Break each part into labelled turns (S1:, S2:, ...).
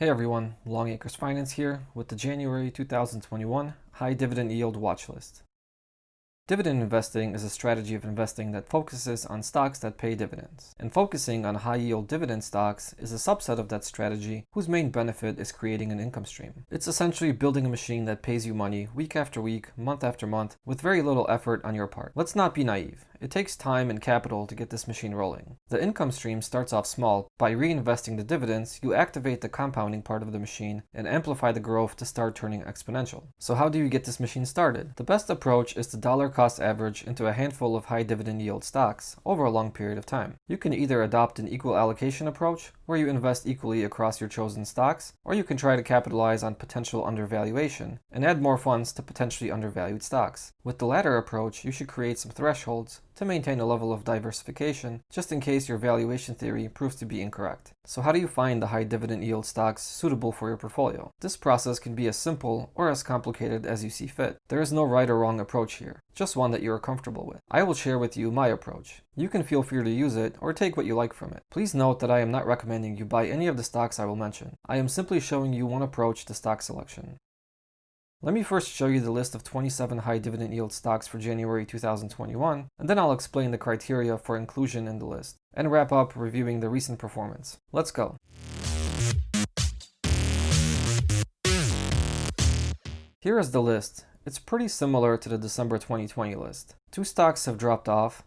S1: Hey everyone, Longacres Finance here with the January 2021 High Dividend Yield Watch List. Dividend investing is a strategy of investing that focuses on stocks that pay dividends. And focusing on high-yield dividend stocks is a subset of that strategy whose main benefit is creating an income stream. It's essentially building a machine that pays you money week after week, month after month, with very little effort on your part. Let's not be naive. It takes time and capital to get this machine rolling. The income stream starts off small. By reinvesting the dividends, you activate the compounding part of the machine and amplify the growth to start turning exponential. So how do you get this machine started? The best approach is to dollar cost average into a handful of high dividend yield stocks over a long period of time. You can either adopt an equal allocation approach, where you invest equally across your chosen stocks, or you can try to capitalize on potential undervaluation and add more funds to potentially undervalued stocks. With the latter approach, you should create some thresholds to maintain a level of diversification, just in case your valuation theory proves to be incorrect. So how do you find the high dividend yield stocks suitable for your portfolio? This process can be as simple or as complicated as you see fit. There is no right or wrong approach here, just one that you are comfortable with. I will share with you my approach. You can feel free to use it or take what you like from it. Please note that I am not recommending you buy any of the stocks I will mention. I am simply showing you one approach to stock selection. Let me first show you the list of 27 high dividend yield stocks for January 2021, and then I'll explain the criteria for inclusion in the list, and wrap up reviewing the recent performance. Let's go. Here is the list. It's pretty similar to the December 2020 list. Two stocks have dropped off,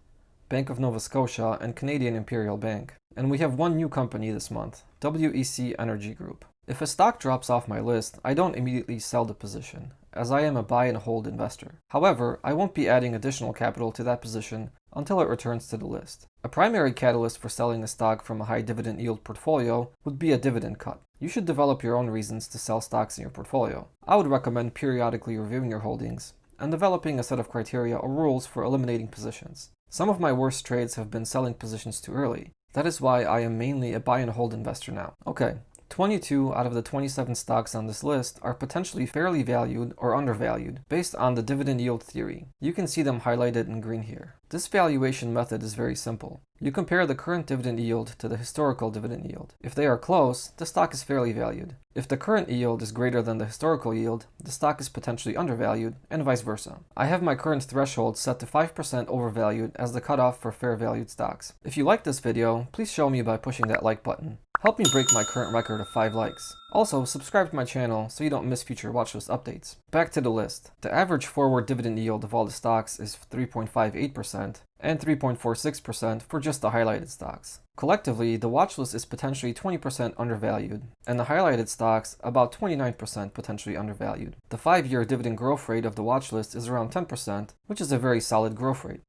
S1: Bank of Nova Scotia and Canadian Imperial Bank. And we have one new company this month, WEC Energy Group. If a stock drops off my list, I don't immediately sell the position, as I am a buy and hold investor. However, I won't be adding additional capital to that position until it returns to the list. A primary catalyst for selling a stock from a high dividend yield portfolio would be a dividend cut. You should develop your own reasons to sell stocks in your portfolio. I would recommend periodically reviewing your holdings and developing a set of criteria or rules for eliminating positions. Some of my worst trades have been selling positions too early. That is why I am mainly a buy and hold investor now. Okay, 22 out of the 27 stocks on this list are potentially fairly valued or undervalued based on the dividend yield theory. You can see them highlighted in green here. This valuation method is very simple. You compare the current dividend yield to the historical dividend yield. If they are close, the stock is fairly valued. If the current yield is greater than the historical yield, the stock is potentially undervalued, and vice versa. I have my current threshold set to 5% overvalued as the cutoff for fair valued stocks. If you like this video, please show me by pushing that like button. Help me break my current record of 5 likes. Also, subscribe to my channel so you don't miss future watchlist updates. Back to the list. The average forward dividend yield of all the stocks is 3.58% and 3.46% for just the highlighted stocks. Collectively, the watchlist is potentially 20% undervalued, and the highlighted stocks about 29% potentially undervalued. The 5-year dividend growth rate of the watchlist is around 10%, which is a very solid growth rate.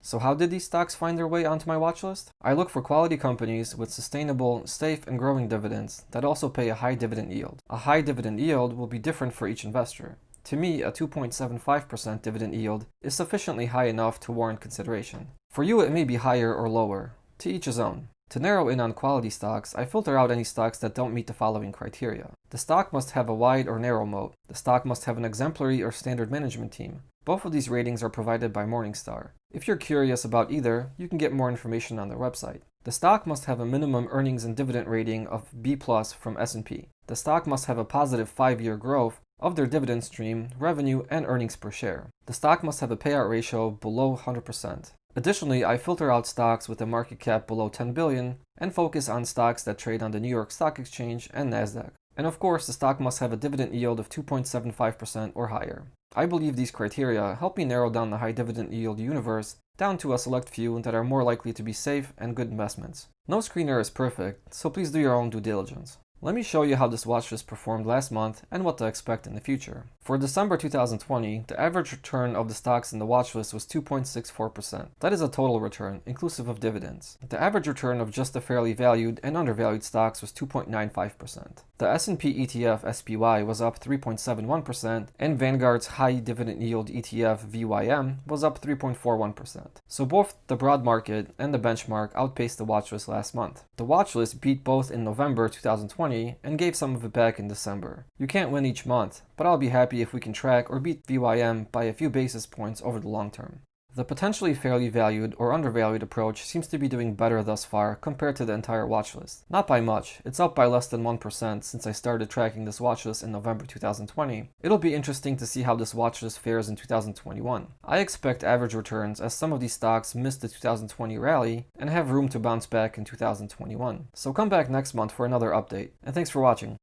S1: So how did these stocks find their way onto my watch list? I look for quality companies with sustainable, safe, and growing dividends that also pay a high dividend yield. A high dividend yield will be different for each investor. To me, a 2.75% dividend yield is sufficiently high enough to warrant consideration. For you, it may be higher or lower. To each his own. To narrow in on quality stocks, I filter out any stocks that don't meet the following criteria. The stock must have a wide or narrow moat. The stock must have an exemplary or standard management team. Both of these ratings are provided by Morningstar. If you're curious about either, you can get more information on their website. The stock must have a minimum earnings and dividend rating of B+ from S&P. The stock must have a positive 5-year growth of their dividend stream, revenue, and earnings per share. The stock must have a payout ratio below 100%. Additionally, I filter out stocks with a market cap below 10 billion and focus on stocks that trade on the New York Stock Exchange and NASDAQ. And of course, the stock must have a dividend yield of 2.75% or higher. I believe these criteria help me narrow down the high dividend yield universe down to a select few that are more likely to be safe and good investments. No screener is perfect, so please do your own due diligence. Let me show you how this watchlist performed last month and what to expect in the future. For December 2020, the average return of the stocks in the watchlist was 2.64%. That is a total return, inclusive of dividends. The average return of just the fairly valued and undervalued stocks was 2.95%. The S&P ETF SPY was up 3.71%, and Vanguard's High Dividend Yield ETF VYM was up 3.41%. So both the broad market and the benchmark outpaced the watchlist last month. The watchlist beat both in November 2020 and gave some of it back in December. You can't win each month, but I'll be happy if we can track or beat VYM by a few basis points over the long term. The potentially fairly valued or undervalued approach seems to be doing better thus far compared to the entire watchlist. Not by much, it's up by less than 1% since I started tracking this watchlist in November 2020. It'll be interesting to see how this watchlist fares in 2021. I expect average returns as some of these stocks missed the 2020 rally and have room to bounce back in 2021. So come back next month for another update, and thanks for watching.